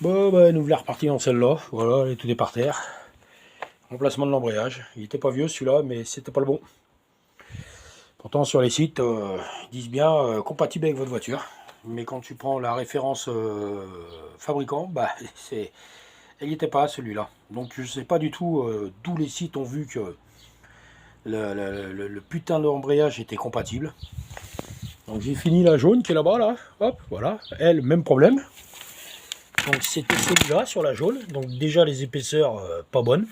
Bon, bah, nous voilà repartis dans celle-là. Voilà, elle est tout est par terre. Remplacement de l'embrayage. Il était pas vieux celui-là, mais c'était pas le bon. Pourtant, sur les sites, ils disent bien compatible avec votre voiture. Mais quand tu prends la référence fabricant, bah, elle n'y était pas celui-là. Donc je sais pas du tout d'où les sites ont vu que le putain d'embrayage était compatible. Donc j'ai fini la jaune qui est là-bas, là. Hop, voilà. Elle, même problème. Donc c'était celui-là sur la jaune. Donc déjà les épaisseurs pas bonnes.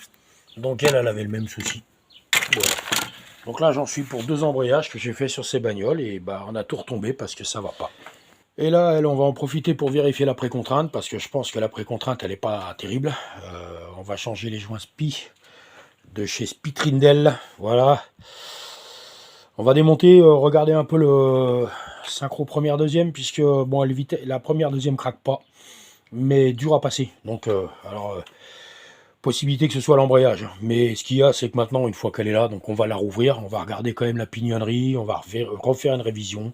Donc elle avait le même souci. Voilà. Donc là j'en suis pour 2 embrayages que j'ai fait sur ces bagnoles. Et bah on a tout retombé parce que ça va pas. Et là, elle, on va en profiter pour vérifier la précontrainte, parce que je pense que la précontrainte, elle n'est pas terrible. On va changer les joints SPI de chez Spitrindel. Voilà. On va démonter, regarder un peu le synchro première deuxième, puisque bon, la première deuxième craque pas, mais dur à passer. Donc, possibilité que ce soit l'embrayage. Mais ce qu'il y a, c'est que maintenant, une fois qu'elle est là, donc on va la rouvrir, on va regarder quand même la pignonnerie, on va refaire une révision.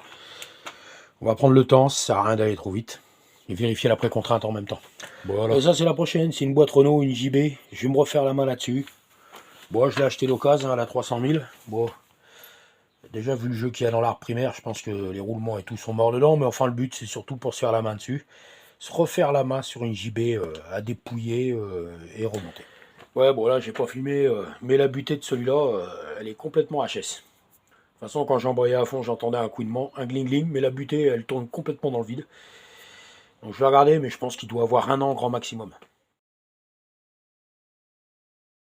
On va prendre le temps, ça sert à rien d'aller trop vite. Et vérifier la précontrainte en même temps. Voilà. Et ça c'est la prochaine, c'est une boîte Renault, une JB. Je vais me refaire la main là-dessus. Bon, je l'ai acheté d'occasion à la 300 000. Bon, déjà vu le jeu qu'il y a dans l'art primaire, je pense que les roulements et tout sont morts dedans. Mais enfin le but c'est surtout pour se faire la main dessus. Se refaire la main sur une JB à dépouiller et remonter. Ouais bon là j'ai pas filmé, mais la butée de celui-là, elle est complètement HS. De toute façon quand j'embrayais à fond j'entendais un couinement, un gling-gling, mais la butée elle tourne complètement dans le vide. Donc je vais regarder, mais je pense qu'il doit avoir 1 an grand maximum.